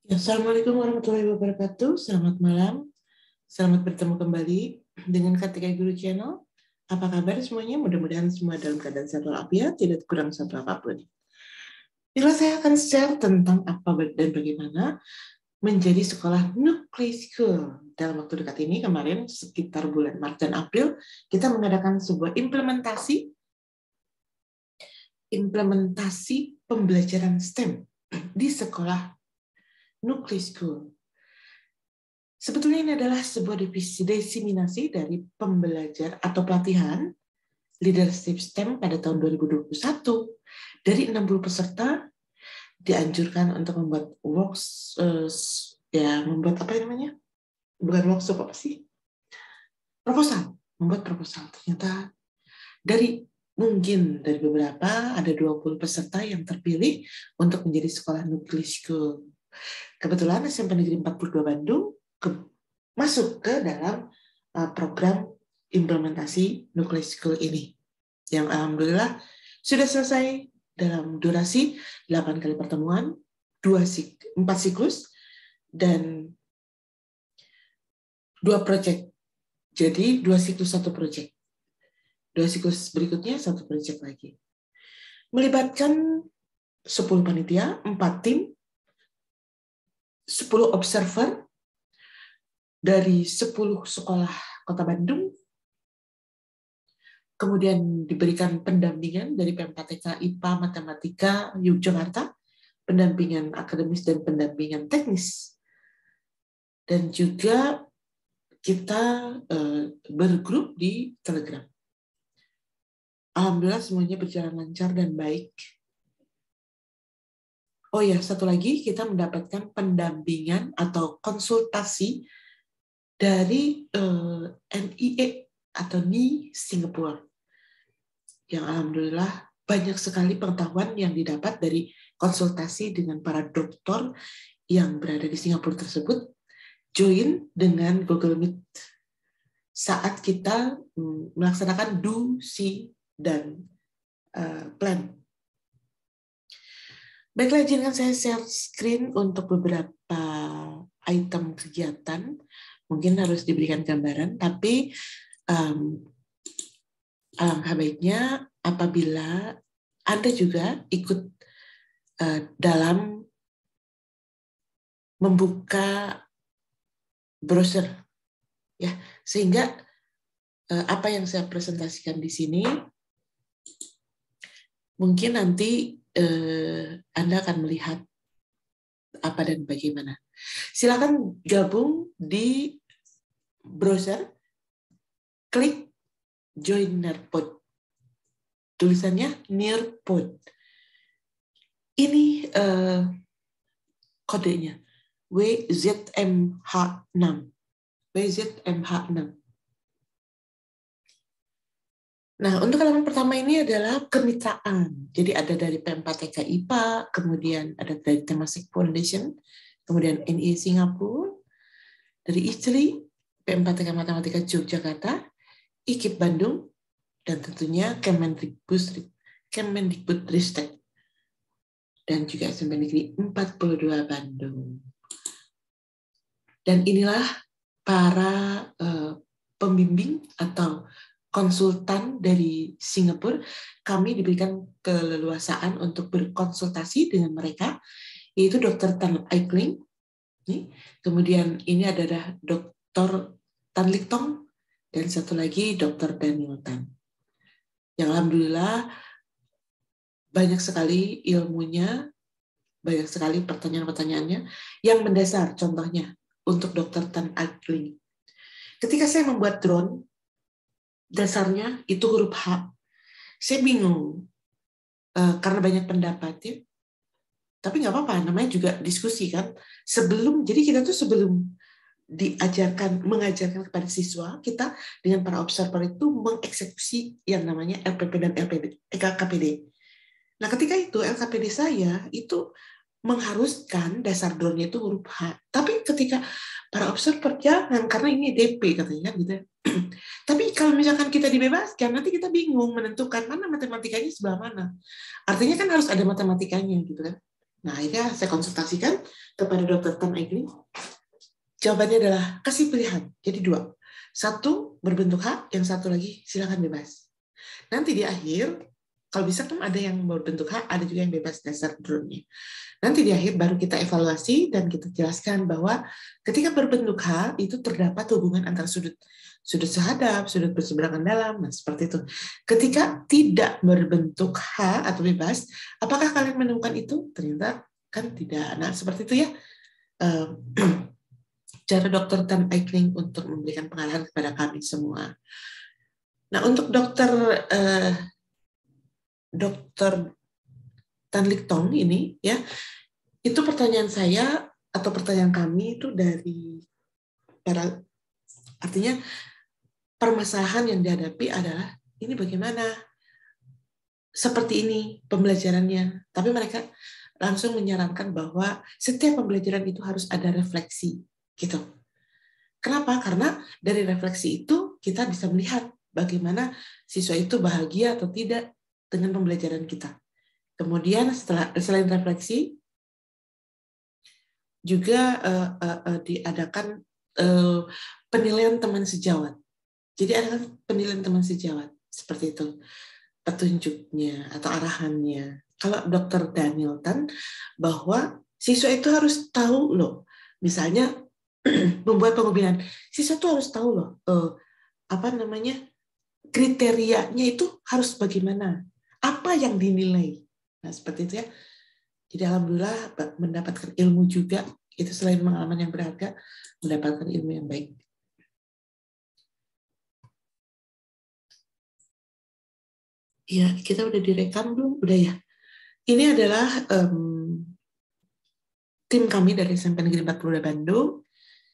Ya, Assalamualaikum warahmatullahi wabarakatuh. Selamat malam. Selamat bertemu kembali dengan Kartika Guru Channel. Apa kabar semuanya? Mudah-mudahan semua dalam keadaan sehat walafiat, tidak kurang satu apapun. Bila saya akan share tentang apa dan bagaimana menjadi sekolah Nuclei School. Dalam waktu dekat ini, kemarin sekitar bulan Maret dan April, kita mengadakan sebuah implementasi pembelajaran STEM di sekolah Nuclei School. Sebetulnya ini adalah sebuah diseminasi dari pembelajar atau pelatihan leadership STEM pada tahun 2021. Dari 60 peserta dianjurkan untuk membuat membuat apa namanya? Bukan workshop, apa sih? Membuat proposal. Ternyata mungkin dari beberapa ada 20 peserta yang terpilih untuk menjadi sekolah Nuclei School. Kebetulan SMP Negeri 42 Bandung masuk ke dalam program implementasi Nuclei School ini, yang alhamdulillah sudah selesai dalam durasi 8 kali pertemuan, 4 siklus, dan 2 proyek. Jadi 2 siklus 1 proyek. 2 siklus berikutnya 1 proyek lagi. Melibatkan 10 panitia, 4 tim, 10 observer dari 10 sekolah Kota Bandung, kemudian diberikan pendampingan dari PMK IPA Matematika Yogyakarta, pendampingan akademis dan pendampingan teknis. Dan juga kita bergrup di Telegram. Alhamdulillah semuanya berjalan lancar dan baik. Oh ya, satu lagi, kita mendapatkan pendampingan atau konsultasi dari NIE atau NI Singapura. Yang alhamdulillah banyak sekali pengetahuan yang didapat dari konsultasi dengan para dokter yang berada di Singapura tersebut, join dengan Google Meet saat kita melaksanakan do, see, dan plan. Baiklah, izinkan saya share screen untuk beberapa item kegiatan. Mungkin harus diberikan gambaran, tapi alangkah baiknya apabila Anda juga ikut dalam membuka browser, ya, sehingga apa yang saya presentasikan di sini mungkin nanti Anda akan melihat apa dan bagaimana. Silakan gabung di browser, klik Join Nearpod. Tulisannya Nearpod. Ini kodenya WZMH6. WZMH6. Nah, untuk halaman pertama ini adalah kemitraan. Jadi ada dari P4TK IPA, kemudian ada dari Temasek Foundation, kemudian NI Singapura, dari ISTRI, P4TK Matematika Yogyakarta, IKIP Bandung, dan tentunya Kemendikbudristek, dan juga SMP Negeri 42 Bandung. Dan inilah para pembimbing atau konsultan dari Singapura. Kami diberikan keleluasaan untuk berkonsultasi dengan mereka, yaitu Dr. Tan Aikling. Kemudian ini adalah Dr. Tan Lik Tong, dan satu lagi Dr. Daniel Tan. Yang alhamdulillah banyak sekali ilmunya, banyak sekali pertanyaan-pertanyaannya yang mendasar. Contohnya untuk Dr. Tan Aikling. Ketika saya membuat drone, dasarnya itu huruf H. Saya bingung karena banyak pendapat, ya. Tapi nggak apa-apa, namanya juga diskusi kan. Jadi kita tuh sebelum mengajarkan kepada siswa, kita dengan para observer itu mengeksekusi yang namanya LPP dan LKPD. Nah, ketika itu LKPD saya itu mengharuskan dasar drone-nya itu huruf H. Tapi ketika para observer jangan, karena ini DP katanya gitu. Tapi kalau misalkan kita dibebaskan, nanti kita bingung menentukan mana matematikanya sebelah mana. Artinya kan harus ada matematikanya gitu kan. Nah, akhirnya saya konsultasikan kepada Dr. Tan Aigling. Jawabannya adalah kasih pilihan. Jadi 2. Satu berbentuk H, yang satu lagi silakan bebas. Nanti di akhir, kalau bisa kan ada yang berbentuk H, ada juga yang bebas dasar drone-nya. Nanti di akhir baru kita evaluasi dan kita jelaskan bahwa ketika berbentuk H itu terdapat hubungan antara sudut sehadap, sudut berseberangan dalam, nah seperti itu. Ketika tidak berbentuk H atau bebas, apakah kalian menemukan itu? Ternyata kan tidak. Nah seperti itu ya. Cara Dr. Tan Aigling untuk memberikan pengarahan kepada kami semua. Nah untuk Dr. Tan Lik Tong ini ya, itu pertanyaan saya atau pertanyaan kami itu dari para, artinya permasalahan yang dihadapi adalah ini bagaimana seperti ini pembelajarannya, tapi mereka langsung menyarankan bahwa setiap pembelajaran itu harus ada refleksi gitu. Kenapa? Karena dari refleksi itu kita bisa melihat bagaimana siswa itu bahagia atau tidak dengan pembelajaran kita. Kemudian selain refleksi juga diadakan penilaian teman sejawat. Jadi ada penilaian teman sejawat seperti itu, petunjuknya atau arahannya. Kalau Dr. Daniel Tan bahwa siswa itu harus tahu loh, misalnya membuat pembinaan, siswa itu harus tahu loh kriterianya itu harus bagaimana, apa yang dinilai. Nah seperti itu ya. Jadi alhamdulillah mendapatkan ilmu juga, itu selain pengalaman yang berharga, mendapatkan ilmu yang baik. Ya, kita udah direkam belum? Udah ya. Ini adalah tim kami dari SMP Negeri 42 Bandung,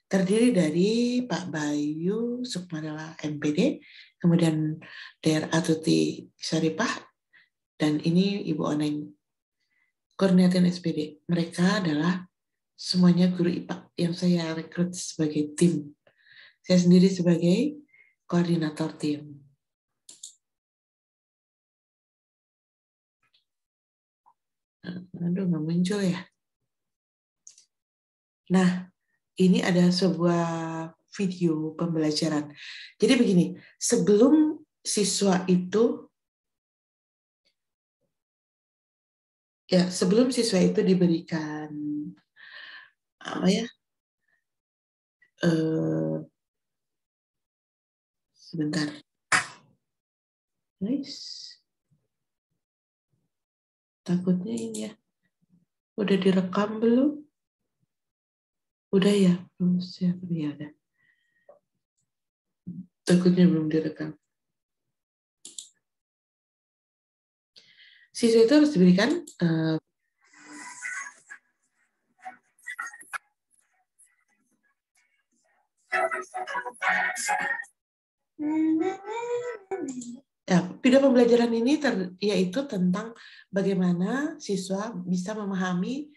terdiri dari Pak Bayu Sukmadala MPD, kemudian DR Atuti Syaripah, dan ini Ibu Oneng, koordinator SPD. Mereka adalah semuanya guru IPA yang saya rekrut sebagai tim. Saya sendiri sebagai koordinator tim. Aduh, nggak muncul ya. Nah, ini ada sebuah video pembelajaran. Jadi begini, sebelum siswa itu diberikan apa ya? Sebentar. Nice. Takutnya ini ya. Udah direkam belum? Udah ya? Belum siap ya udah. Takutnya belum direkam. Siswa itu harus diberikan ya, video pembelajaran ini yaitu tentang bagaimana siswa bisa memahami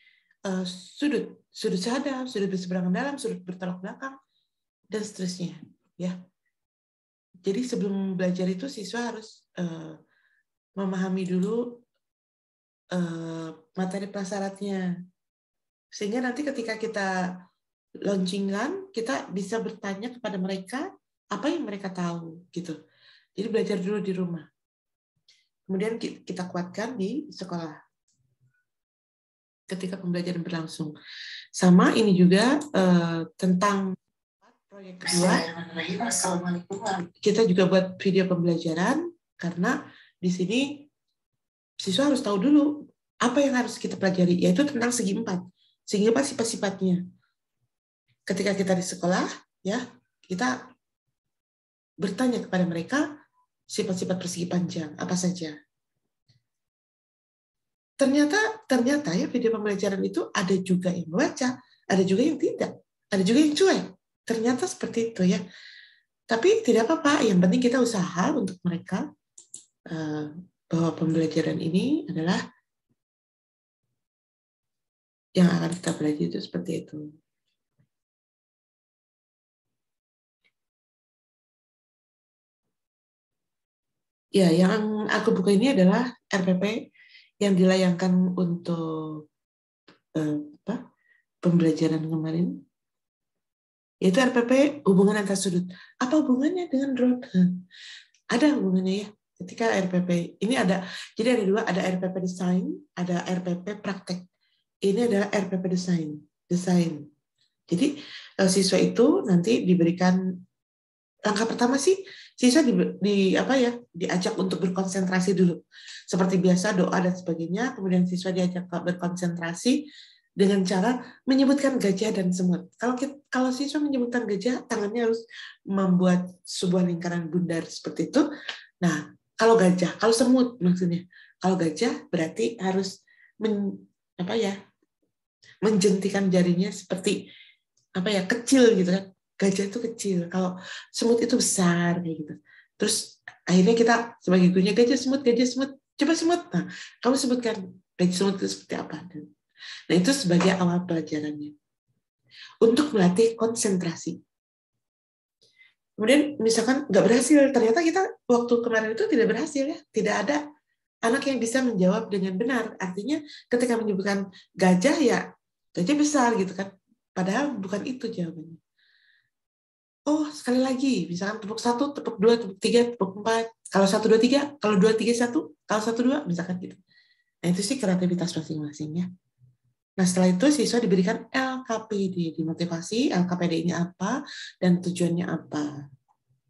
sudut sehadap, sudut berseberangan dalam, sudut bertolak belakang, dan seterusnya. Ya, jadi sebelum belajar itu siswa harus memahami dulu materi prasyaratnya, sehingga nanti ketika kita launchingkan, kita bisa bertanya kepada mereka apa yang mereka tahu, gitu. Jadi belajar dulu di rumah. Kemudian kita kuatkan di sekolah ketika pembelajaran berlangsung. Sama ini juga tentang proyek kedua. Kita juga buat video pembelajaran karena di sini siswa harus tahu dulu apa yang harus kita pelajari, yaitu tentang segi 4. Segi 4 sifat-sifatnya. Ketika kita di sekolah, ya kita bertanya kepada mereka sifat-sifat persegi panjang apa saja. Ternyata ya video pembelajaran itu ada juga yang membaca, ada juga yang tidak, ada juga yang cuek. Ternyata seperti itu ya. Tapi tidak apa-apa, yang penting kita usaha untuk mereka bahwa pembelajaran ini adalah yang akan kita pelajari itu seperti itu. Ya, yang aku buka ini adalah RPP yang dilayangkan untuk pembelajaran kemarin, yaitu RPP hubungan antar sudut. Apa hubungannya dengan drone? Ada hubungannya ya. Ketika RPP ini ada, jadi ada dua, ada RPP desain, ada RPP praktek. Ini adalah RPP desain. Jadi siswa itu nanti diberikan langkah pertama sih, siswa diajak untuk berkonsentrasi dulu. Seperti biasa doa dan sebagainya, kemudian siswa diajak berkonsentrasi dengan cara menyebutkan gajah dan semut. Kalau siswa menyebutkan gajah, tangannya harus membuat sebuah lingkaran bundar seperti itu. Nah, kalau semut maksudnya. Kalau gajah berarti harus menjentikan jarinya seperti kecil gitu kan. Gajah itu kecil, kalau semut itu besar kayak gitu. Terus akhirnya kita sebagai gurunya gajah semut, coba semut. Nah, kamu sebutkan gajah semut itu seperti apa. Nah, itu sebagai awal pelajarannya. Untuk melatih konsentrasi. Kemudian misalkan nggak berhasil, ternyata kita waktu kemarin itu tidak berhasil ya, tidak ada anak yang bisa menjawab dengan benar. Artinya ketika menyebutkan gajah ya gajah besar gitu kan, padahal bukan itu jawabannya. Oh sekali lagi, misalkan tepuk 1, tepuk 2, tepuk 3, tepuk 4, kalau 1, 2, 3, kalau 2, 3, 1, kalau 1, 2, misalkan gitu. Nah itu sih kreativitas masing-masing ya. Nah, setelah itu siswa diberikan LKPD, dimotivasi LKPD ini apa dan tujuannya apa.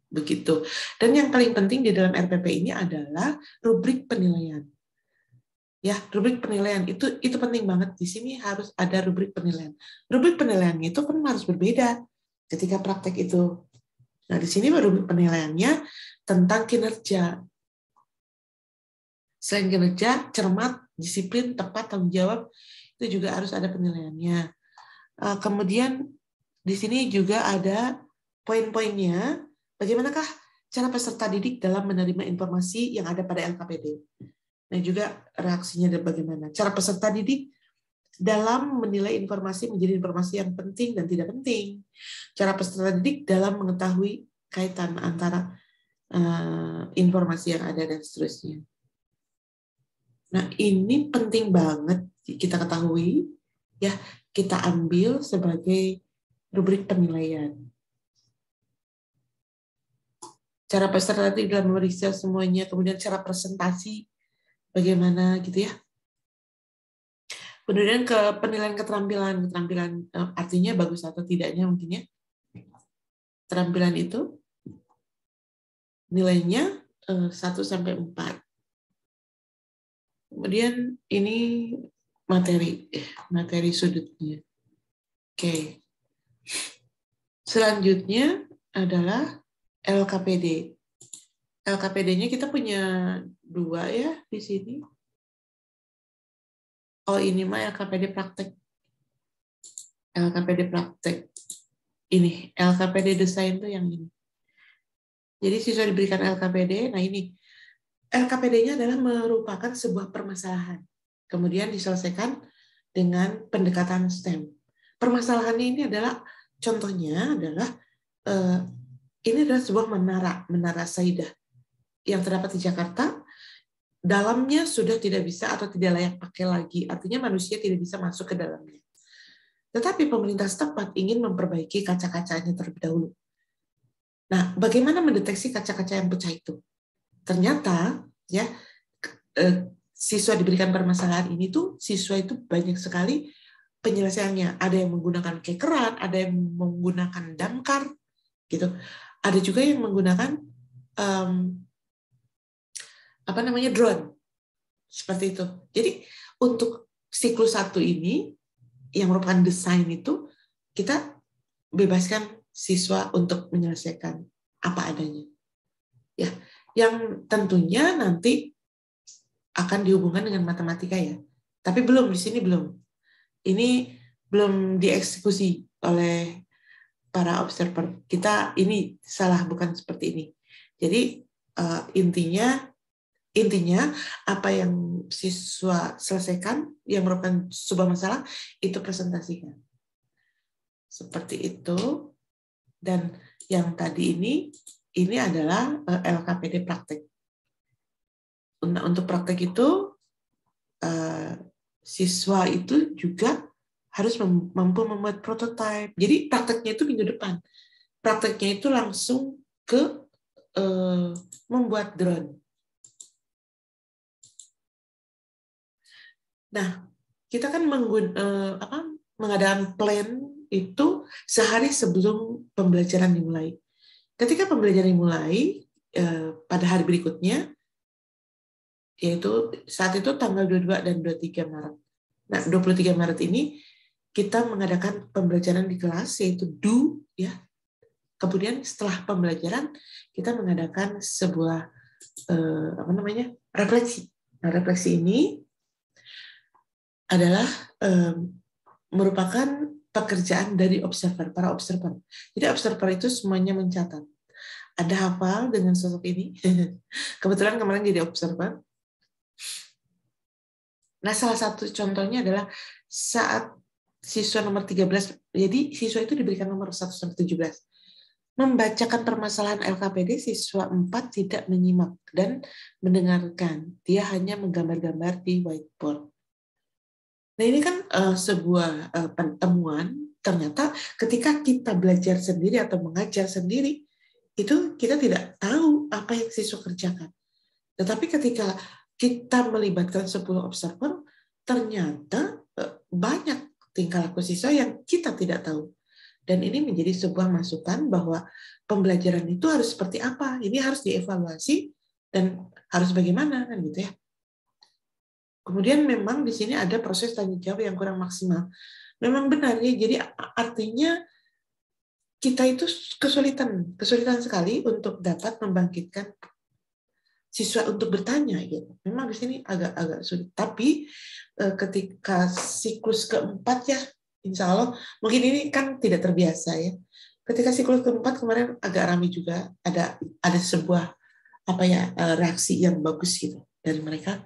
Begitu. Dan yang paling penting di dalam RPP ini adalah rubrik penilaian. Ya, rubrik penilaian itu penting banget. Di sini harus ada rubrik penilaian. Rubrik penilaiannya itu kan harus berbeda ketika praktek itu. Nah, di sini rubrik penilaiannya tentang kinerja. Selain kinerja, cermat, disiplin, tepat, tanggung jawab, itu juga harus ada penilaiannya. Kemudian di sini juga ada poin-poinnya, bagaimanakah cara peserta didik dalam menerima informasi yang ada pada LKPD. Nah juga reaksinya bagaimana. Cara peserta didik dalam menilai informasi menjadi informasi yang penting dan tidak penting. Cara peserta didik dalam mengetahui kaitan antara informasi yang ada dan seterusnya. Nah, ini penting banget kita ketahui, ya, kita ambil sebagai rubrik penilaian. Cara peserta didik dalam memeriksa semuanya, kemudian cara presentasi, bagaimana gitu ya. Kemudian ke penilaian keterampilan artinya bagus atau tidaknya mungkin ya. Keterampilan itu nilainya 1-4. Kemudian ini materi sudutnya. Oke. Selanjutnya adalah LKPD. LKPD-nya kita punya 2 ya di sini. Oh, ini mah LKPD praktek. LKPD praktek. Ini, LKPD desain tuh yang ini. Jadi siswa diberikan LKPD, nah ini. LKPD-nya adalah merupakan sebuah permasalahan. Kemudian diselesaikan dengan pendekatan STEM. Permasalahannya ini adalah, contohnya adalah, ini adalah sebuah menara Saidah yang terdapat di Jakarta. Dalamnya sudah tidak bisa atau tidak layak pakai lagi. Artinya manusia tidak bisa masuk ke dalamnya. Tetapi pemerintah setempat ingin memperbaiki kaca-kacanya terlebih dahulu. Nah, bagaimana mendeteksi kaca-kaca yang pecah itu? Ternyata, ya, siswa diberikan permasalahan ini tuh, siswa itu banyak sekali penyelesaiannya. Ada yang menggunakan kekeran, ada yang menggunakan damkar, gitu. Ada juga yang menggunakan drone, seperti itu. Jadi untuk siklus 1 ini yang merupakan desain itu, kita bebaskan siswa untuk menyelesaikan apa adanya. Ya, yang tentunya nanti akan dihubungkan dengan matematika ya. Tapi belum, di sini belum. Ini belum dieksekusi oleh para observer. Kita ini salah, bukan seperti ini. Jadi intinya apa yang siswa selesaikan yang merupakan sebuah masalah itu presentasikan. Seperti itu. Dan yang tadi ini adalah LKPD praktek. Untuk praktek itu siswa itu juga harus mampu membuat prototipe. Jadi prakteknya itu minggu depan. Prakteknya itu langsung ke membuat drone. Nah, kita kan mengadakan plan itu sehari sebelum pembelajaran dimulai. Ketika pembelajaran dimulai pada hari berikutnya, yaitu saat itu tanggal 22 dan 23 Maret. Nah, 23 Maret ini kita mengadakan pembelajaran di kelas, yaitu do, ya. Kemudian setelah pembelajaran kita mengadakan sebuah refleksi. Nah, refleksi ini adalah merupakan pekerjaan dari para observer. Jadi observer itu semuanya mencatat. Ada hafal dengan sosok ini. Kebetulan kemarin jadi observer. Nah, salah satu contohnya adalah saat siswa nomor 13, jadi siswa itu diberikan nomor 1 sampai 17. Membacakan permasalahan LKPD, siswa 4 tidak menyimak dan mendengarkan. Dia hanya menggambar-gambar di whiteboard. Nah, ini kan sebuah temuan, ternyata ketika kita belajar sendiri atau mengajar sendiri, itu kita tidak tahu apa yang siswa kerjakan. Tetapi ketika kita melibatkan 10 observer, ternyata banyak tingkah laku siswa yang kita tidak tahu. Dan ini menjadi sebuah masukan bahwa pembelajaran itu harus seperti apa, ini harus dievaluasi dan harus bagaimana, kan gitu ya. Kemudian memang di sini ada proses tanggung jawab yang kurang maksimal. Memang benar ya, jadi artinya kita itu kesulitan sekali untuk dapat membangkitkan siswa untuk bertanya gitu. Memang di sini agak sulit. Tapi ketika siklus keempat ya, insya Allah mungkin ini kan tidak terbiasa ya. Ketika siklus keempat kemarin agak ramai juga, ada sebuah reaksi yang bagus gitu dari mereka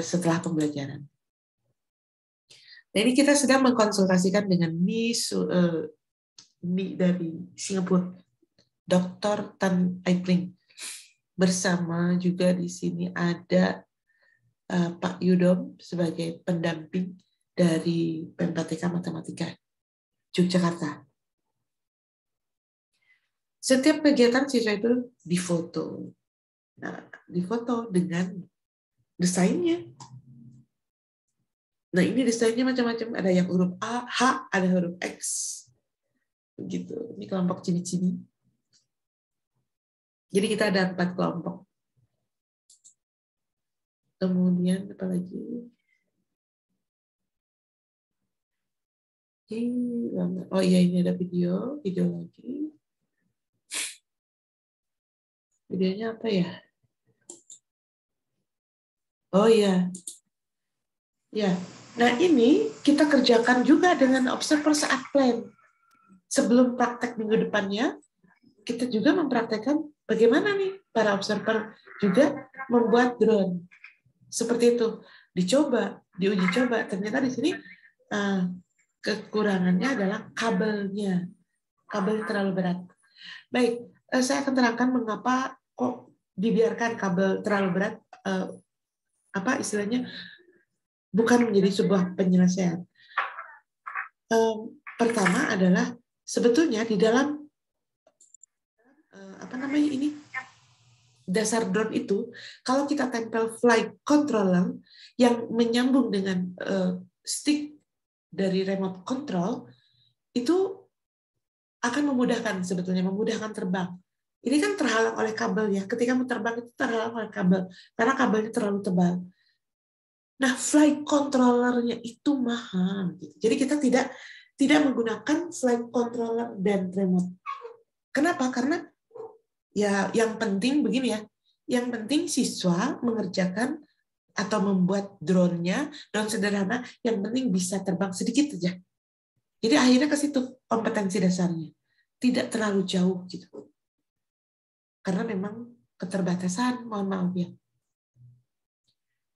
setelah pembelajaran. Nah, ini kita sedang mengkonsultasikan dengan Mi dari Singapura, Dr. Tan Aipling. Bersama juga di sini ada Pak Yudom sebagai pendamping dari PMPTK Matematika Yogyakarta. Setiap kegiatan siswa itu difoto. Nah, difoto dengan desainnya. Nah, ini desainnya macam-macam. Ada yang huruf A, H, ada huruf X. Begitu. Ini kelompok cini-cini. Jadi kita ada 4 kelompok. Kemudian apa lagi? Oh iya, ini ada video lagi. Videonya apa ya? Oh iya. Ya. Nah, ini kita kerjakan juga dengan observer saat plan. Sebelum praktek minggu depannya, kita juga mempraktekkan bagaimana nih para observer juga membuat drone. Seperti itu. Diuji coba. Ternyata di sini kekurangannya adalah kabelnya. Kabel terlalu berat. Baik, saya akan terangkan mengapa kok dibiarkan kabel terlalu berat, istilahnya bukan menjadi sebuah penyelesaian. Pertama adalah sebetulnya di dalam dasar drone itu, kalau kita tempel flight controller yang menyambung dengan stick dari remote control, itu akan memudahkan terbang. Ini kan terhalang oleh kabel ya. Ketika mau terbang itu terhalang oleh kabel karena kabelnya terlalu tebal. Nah, flight controllernya itu mahal. Jadi kita tidak menggunakan flight controller dan remote. Kenapa? Karena ya yang penting begini ya. Yang penting siswa mengerjakan atau membuat drone-nya drone sederhana, yang penting bisa terbang sedikit saja. Jadi akhirnya ke situ kompetensi dasarnya. Tidak terlalu jauh gitu. Karena memang keterbatasan, mohon maaf ya.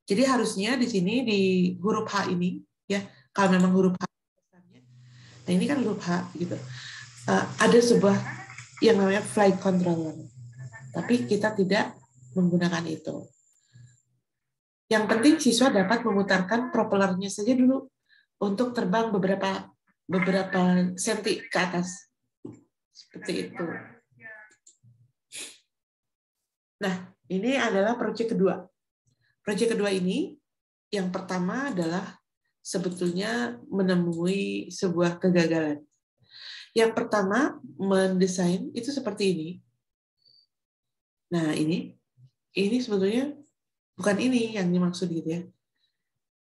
Jadi harusnya di sini di huruf H ini ya, kalau memang huruf H dasarnya. Nah, ini kan huruf H gitu. Ada sebuah yang namanya flight controller. Tapi kita tidak menggunakan itu. Yang penting siswa dapat memutarkan propellernya saja dulu. untuk terbang beberapa senti ke atas. Seperti itu. Nah, ini adalah proyek kedua. Proyek kedua ini, yang pertama adalah sebetulnya menemui sebuah kegagalan. Yang pertama, mendesain itu seperti ini. Nah, ini sebetulnya bukan ini yang dimaksud gitu ya.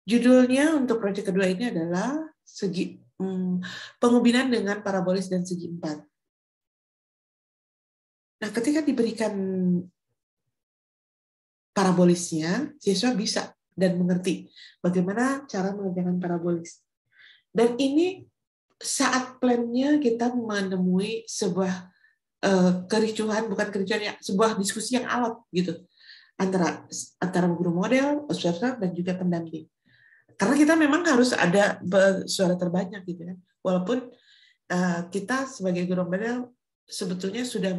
Judulnya untuk proyek kedua ini adalah pengubinan dengan parabolis dan segi empat. Nah, ketika diberikan parabolisnya, siswa bisa dan mengerti bagaimana cara mengerjakan parabolis. Dan ini saat plannya kita menemui sebuah kericuhan, bukan kericuhan ya, sebuah diskusi yang alot gitu antara guru model, observer, dan juga pendamping. Karena kita memang harus ada suara terbanyak gitu kan. Walaupun kita sebagai guru model sebetulnya sudah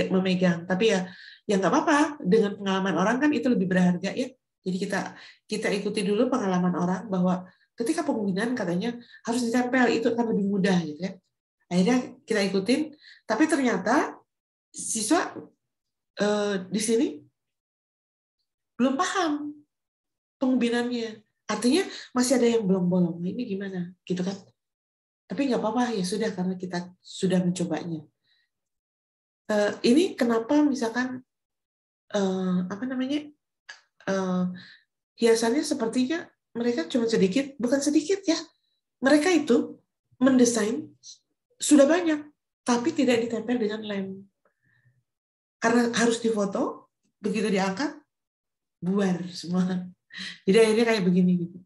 memegang, tapi ya nggak apa-apa, dengan pengalaman orang kan itu lebih berharga ya. Jadi kita ikuti dulu pengalaman orang bahwa ketika pengubinan katanya harus ditempel, itu akan lebih mudah gitu kan. Akhirnya kita ikutin, tapi ternyata siswa di sini belum paham pengubinannya. Artinya masih ada yang bolong-bolong. Ini gimana? Gitu kan? Tapi nggak apa-apa, ya sudah, karena kita sudah mencobanya. Ini kenapa misalkan hiasannya sepertinya mereka cuma sedikit, bukan sedikit ya. Mereka itu mendesain sudah banyak, tapi tidak ditempel dengan lem. Karena harus difoto, begitu diangkat, buar semua. Jadi akhirnya kayak begini gitu.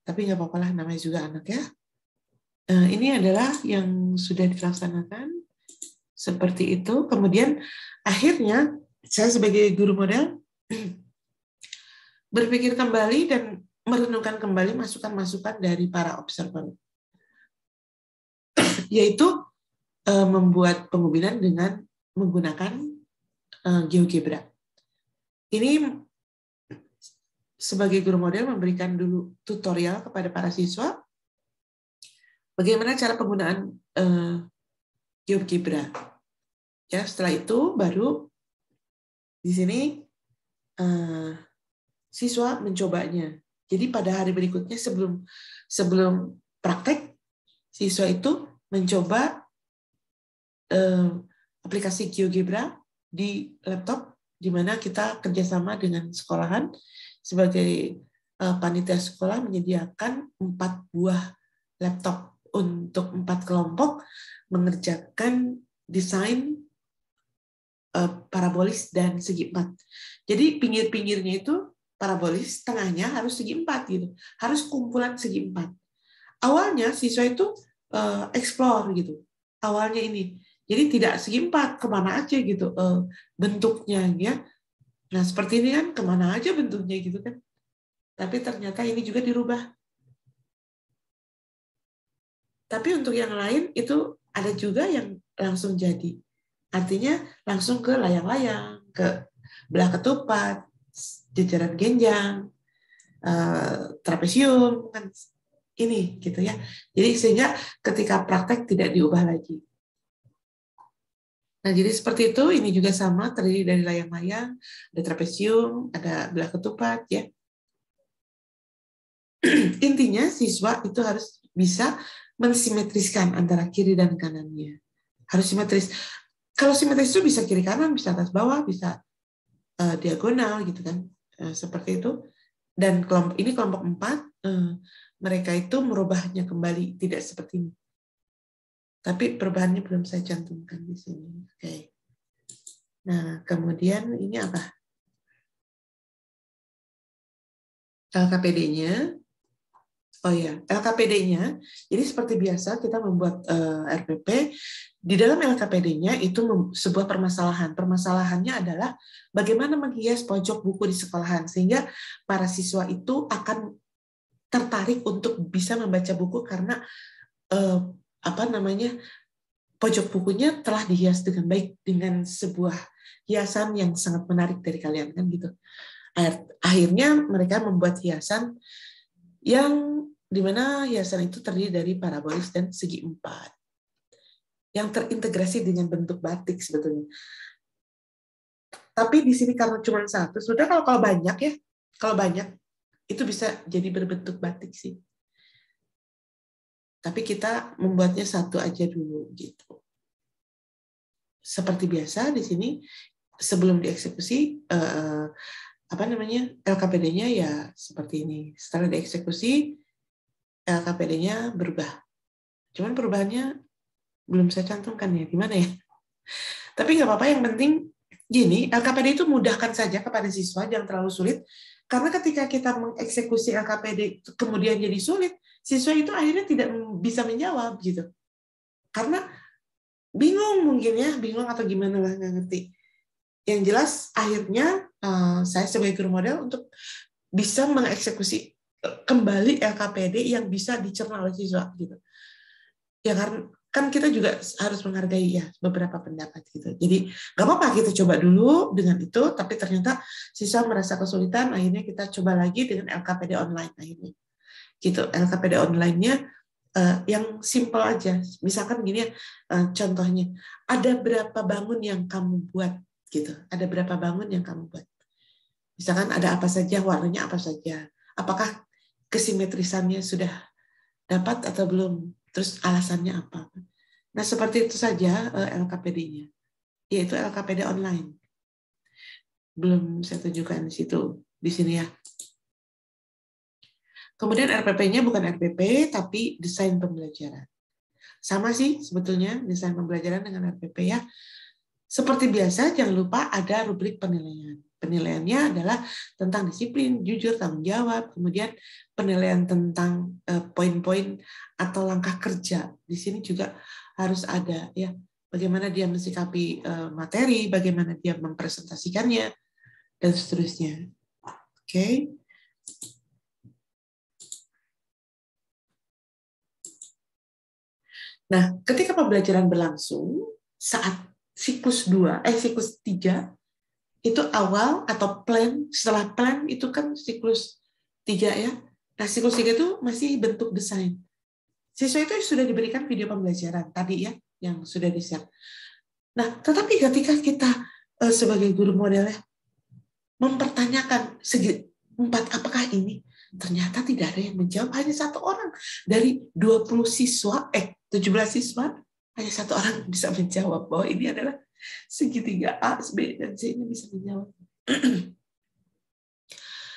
Tapi nggak apa-apa lah, namanya juga anak ya. Ini adalah yang sudah dilaksanakan seperti itu. Kemudian akhirnya saya sebagai guru model berpikir kembali dan merenungkan kembali masukan-masukan dari para observer, yaitu membuat pengubinan dengan menggunakan GeoGebra. Ini sebagai guru model memberikan dulu tutorial kepada para siswa bagaimana cara penggunaan GeoGebra. Ya, setelah itu baru di sini siswa mencobanya. Jadi pada hari berikutnya sebelum praktek, siswa itu mencoba aplikasi GeoGebra di laptop, di mana kita kerjasama dengan sekolahan sebagai panitia sekolah menyediakan 4 buah laptop untuk 4 kelompok mengerjakan desain parabolis dan segi 4. Jadi pinggir-pinggirnya itu parabolis, tengahnya harus segi 4 gitu. Harus kumpulan segi 4. Awalnya siswa itu explore gitu. Awalnya ini. Jadi tidak segi 4, kemana aja gitu bentuknya ya. Nah, seperti ini kan kemana aja bentuknya gitu kan. Tapi ternyata ini juga dirubah. Tapi untuk yang lain itu ada juga yang langsung jadi. Artinya langsung ke layang-layang, ke belah ketupat, jajaran genjang, trapesium, kan ini gitu ya. Jadi sehingga ketika praktek tidak diubah lagi. Nah, jadi seperti itu, ini juga sama, terdiri dari layang-layang, ada trapesium, ada belah ketupat, ya. Intinya, siswa itu harus bisa mensimetriskan antara kiri dan kanannya. Harus simetris. Kalau simetris itu bisa kiri kanan, bisa atas bawah, bisa diagonal, gitu kan. Seperti itu. Dan kelompok 4, mereka itu merubahnya kembali, tidak seperti ini. Tapi perubahannya belum saya cantumkan di sini. Oke. Nah, kemudian ini apa? LKPD-nya. Oh ya, LKPD-nya. Jadi seperti biasa kita membuat RPP. Di dalam LKPD-nya itu sebuah permasalahan. Permasalahannya adalah bagaimana menghias pojok buku di sekolahan sehingga para siswa itu akan tertarik untuk bisa membaca buku karena pojok bukunya telah dihias dengan baik dengan sebuah hiasan yang sangat menarik dari kalian kan gitu. Akhirnya mereka membuat hiasan yang di mana hiasan itu terdiri dari parabolis dan segi empat yang terintegrasi dengan bentuk batik sebetulnya. Tapi di sini karena cuma satu, sudah kalau banyak ya, kalau banyak itu bisa jadi berbentuk batik sih. Tapi kita membuatnya satu aja dulu gitu. Seperti biasa di sini sebelum dieksekusi LKPD-nya ya seperti ini. Setelah dieksekusi LKPD-nya berubah. Cuman perubahannya belum saya cantumkan ya, gimana ya? Tapi nggak apa-apa, yang penting gini, LKPD itu mudahkan saja kepada siswa, jangan terlalu sulit. Karena ketika kita mengeksekusi LKPD kemudian jadi sulit, siswa itu akhirnya tidak bisa menjawab gitu. Karena bingung mungkin ya, bingung atau gimana lah, nggak ngerti. Yang jelas akhirnya saya sebagai guru model untuk bisa mengeksekusi kembali LKPD yang bisa dicerna oleh siswa gitu. Ya kan kita juga harus menghargai ya beberapa pendapat gitu. Jadi nggak apa-apa kita coba dulu dengan itu, tapi ternyata siswa merasa kesulitan, akhirnya kita coba lagi dengan LKPD online akhirnya. Gitu. LKPD online-nya yang simpel aja. Misalkan gini ya, contohnya, ada berapa bangun yang kamu buat gitu. Ada berapa bangun yang kamu buat. Misalkan ada apa saja, warnanya apa saja. Apakah kesimetrisannya sudah dapat atau belum? Terus alasannya apa? Nah, seperti itu saja LKPD-nya, yaitu LKPD online. Belum saya tunjukkan di sini ya. Kemudian RPP-nya bukan RPP, tapi desain pembelajaran. Sama sih sebetulnya desain pembelajaran dengan RPP ya. Seperti biasa, jangan lupa ada rubrik penilaian. Penilaiannya adalah tentang disiplin, jujur, tanggung jawab, kemudian penilaian tentang poin-poin atau langkah kerja. Di sini juga harus ada ya, bagaimana dia mensikapi materi, bagaimana dia mempresentasikannya, dan seterusnya. Oke. Nah, ketika pembelajaran berlangsung, saat siklus 3, itu awal atau plan, setelah plan itu kan siklus 3 ya. Nah, siklus 3 itu masih bentuk desain. Siswa itu sudah diberikan video pembelajaran tadi ya, yang sudah di-share. Nah, tetapi ketika kita sebagai guru model ya, mempertanyakan segi 4 apakah ini, ternyata tidak ada yang menjawab, hanya 1 orang. Dari 20 siswa, 17 siswa, hanya 1 orang bisa menjawab bahwa ini adalah segitiga A, B, dan C ini bisa menjawab.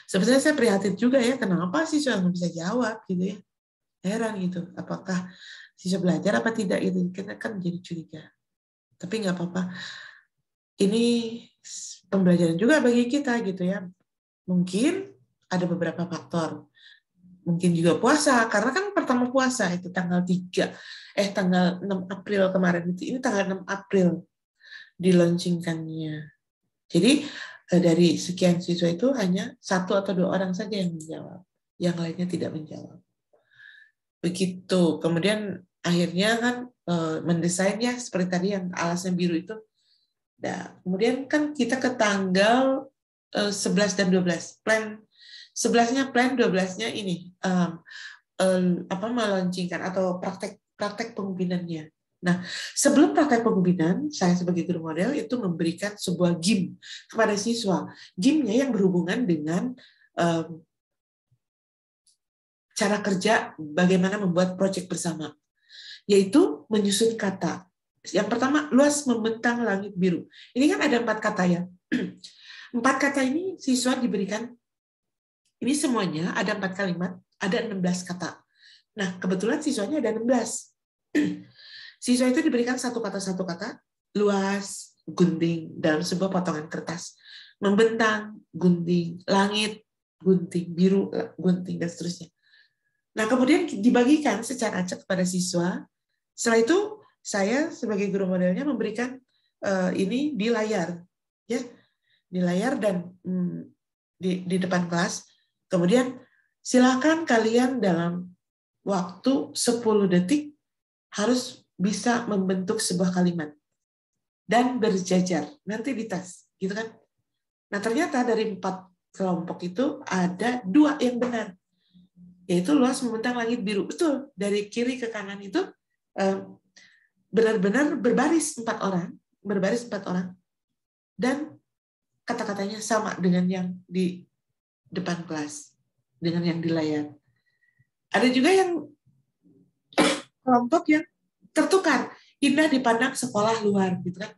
Sebenarnya saya prihatin juga ya, kenapa siswa nggak bisa jawab gitu ya. Heran gitu, apakah siswa belajar apa tidak gitu. Kita kan jadi curiga. Tapi nggak apa-apa. Ini pembelajaran juga bagi kita gitu ya. Mungkin ada beberapa faktor. Mungkin juga puasa, karena kan pertama puasa itu tanggal 6 April kemarin itu. Ini tanggal 6 April dilaunchingkannya. Jadi dari sekian siswa itu hanya 1 atau 2 orang saja yang menjawab, yang lainnya tidak menjawab. Begitu. Kemudian akhirnya kan mendesainnya seperti tadi yang alasnya biru itu. Nah, kemudian kan kita ke tanggal 11 dan 12. Plan 11-nya plan, 12-nya ini melaunchingkan atau praktek pembinaannya. Nah, sebelum praktek pembimbingan, saya sebagai guru model itu memberikan sebuah game kepada siswa. Game-nya yang berhubungan dengan cara kerja bagaimana membuat proyek bersama, yaitu menyusun kata. Yang pertama, luas membentang langit biru. Ini kan ada 4 kata ya. 4 kata ini siswa diberikan, ini semuanya ada 4 kalimat, ada 16 kata. Nah, kebetulan siswanya ada 16. Siswa itu diberikan satu kata, luas, gunting, dalam sebuah potongan kertas. Membentang, gunting, langit, gunting, biru, gunting, dan seterusnya. Nah, kemudian dibagikan secara acak kepada siswa. Setelah itu, saya sebagai guru modelnya memberikan ini di layar. Ya, di layar dan di depan kelas. Kemudian, silakan kalian dalam waktu 10 detik harus bisa membentuk sebuah kalimat dan berjajar, nanti di tes, gitu kan? Nah, ternyata dari 4 kelompok itu ada 2 yang benar. yaitu luas membentang langit biru. Betul, dari kiri ke kanan itu benar-benar berbaris 4 orang, dan kata-katanya sama dengan yang di depan kelas, dengan yang di layar. Ada juga yang kelompok yang tertukar, indah dipandang sekolah luar, gitu kan.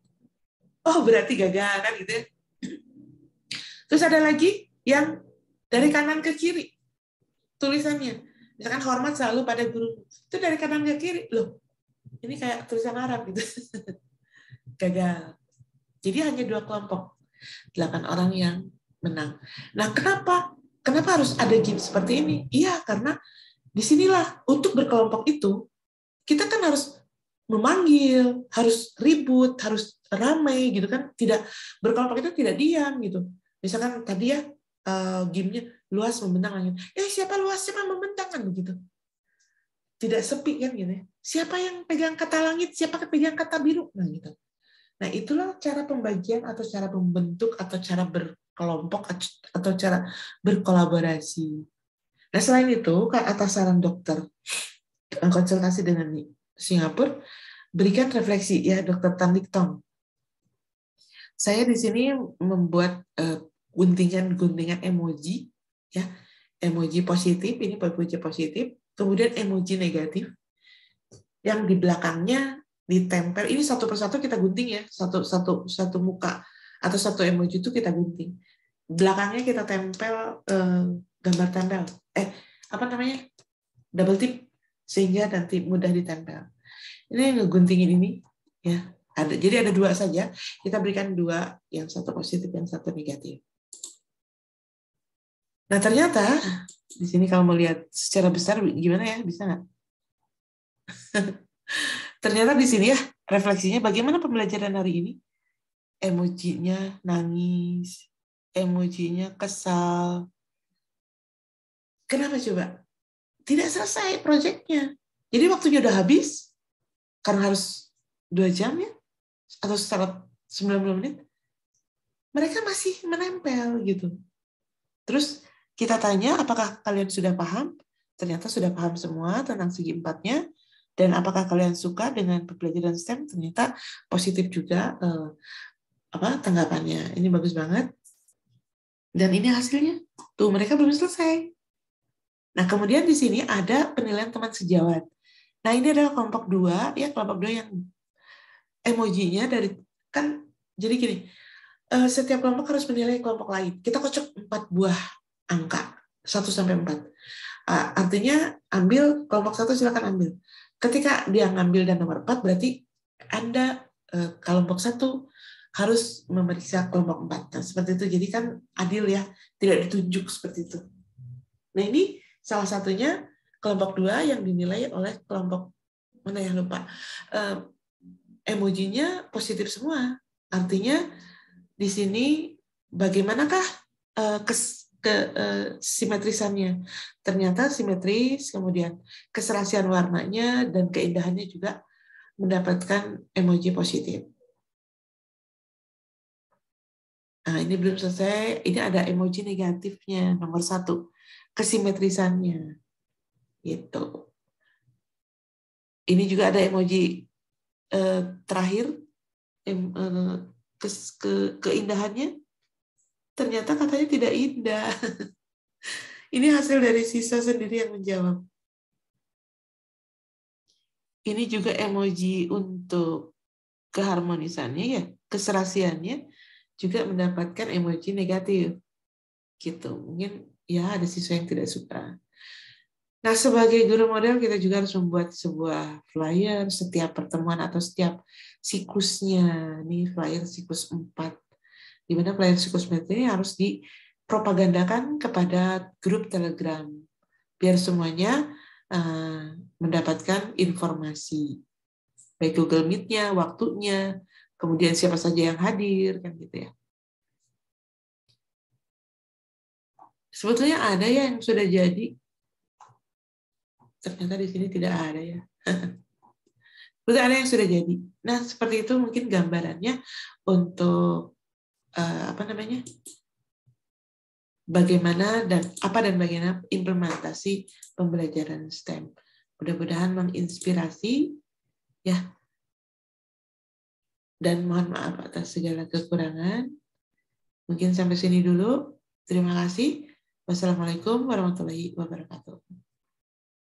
Oh, berarti gagal kan gitu ya. Terus ada lagi yang dari kanan ke kiri tulisannya. Misalkan hormat selalu pada guru. Itu dari kanan ke kiri. Loh, ini kayak tulisan Arab gitu. Gagal. Jadi hanya 2 kelompok. 8 orang yang menang. Nah, kenapa harus ada game seperti ini? Iya, karena disinilah untuk berkelompok itu, kita kan harus memanggil, harus ribut, harus ramai gitu kan. Tidak berkelompok itu tidak diam gitu. Misalkan tadi ya gamenya luas membentang langit. Siapa luas, siapa membentang kan begitu. Tidak sepi kan gitu. Siapa yang pegang kata langit, siapa yang pegang kata biru, nah gitu. Nah, itulah cara pembagian atau cara membentuk atau cara berkelompok atau cara berkolaborasi. Nah, selain itu, atas saran dokter konsultasi dengan Singapura, berikan refleksi ya Dokter Tan Lik Tong. Saya di sini membuat guntingan emoji ya. Emoji positif, ini emoji positif, kemudian emoji negatif yang di belakangnya ditempel. Ini satu persatu kita gunting ya, satu muka atau satu emoji itu kita gunting. Belakangnya kita tempel gambar tempel. Apa namanya? Double tip sehingga nanti mudah ditempel. Ini ngeguntingin ini ya. Jadi ada 2 saja. Kita berikan 2, yang satu positif, yang satu negatif. Nah, ternyata di sini kalau mau lihat secara besar gimana ya? Bisa nggak? Ternyata di sini ya refleksinya bagaimana pembelajaran hari ini. Emojinya nangis, emojinya kesal. Kenapa coba? Tidak selesai proyeknya. Jadi waktunya udah habis, karena harus 2 jam ya, atau setelah 90 menit, mereka masih menempel gitu. Terus kita tanya, apakah kalian sudah paham? Ternyata sudah paham semua tentang segi 4-nya. Dan apakah kalian suka dengan pembelajaran STEM? Ternyata positif juga tanggapannya. Ini bagus banget. Dan ini hasilnya. Tuh, mereka belum selesai. Nah, kemudian di sini ada penilaian teman sejawat. Nah, ini adalah kelompok 2, ya, kelompok 2 yang emojinya dari, kan, jadi gini, setiap kelompok harus menilai kelompok lain. Kita kocok 4 buah angka, 1-4. Artinya, ambil kelompok 1, silakan ambil. Ketika dia ngambil dan nomor 4, berarti Anda kelompok 1 harus memeriksa kelompok 4. Nah, seperti itu. Jadi kan adil ya, tidak ditunjuk seperti itu. Nah, ini salah satunya kelompok 2 yang dinilai oleh kelompok mana ya, lupa. Emojinya positif semua. Artinya di sini bagaimanakah simetrisannya? Ternyata simetris, kemudian keserasian warnanya dan keindahannya juga mendapatkan emoji positif. Nah, ini belum selesai. Ini ada emoji negatifnya, nomor 1. Kesimetrisannya. Gitu. Ini juga ada emoji terakhir, keindahannya. Ternyata katanya tidak indah. Ini hasil dari siswa sendiri yang menjawab. Ini juga emoji untuk keharmonisannya ya, keserasiannya juga mendapatkan emoji negatif. Gitu. Mungkin ya ada siswa yang tidak suka. Nah, sebagai guru model kita juga harus membuat sebuah flyer setiap pertemuan atau setiap siklusnya. Ini flyer siklus 4. Di mana flyer siklus 4 ini harus dipropagandakan kepada grup Telegram biar semuanya mendapatkan informasi. Baik Google Meet-nya, waktunya, kemudian siapa saja yang hadir, kan gitu ya. Sebetulnya ada ya yang sudah jadi. Ternyata di sini tidak ada ya. Sebetulnya ada yang sudah jadi. Nah, seperti itu mungkin gambarannya untuk bagaimana dan bagaimana implementasi pembelajaran STEM. Mudah-mudahan menginspirasi ya. Dan mohon maaf atas segala kekurangan. Mungkin sampai sini dulu. Terima kasih. Wassalamualaikum warahmatullahi wabarakatuh.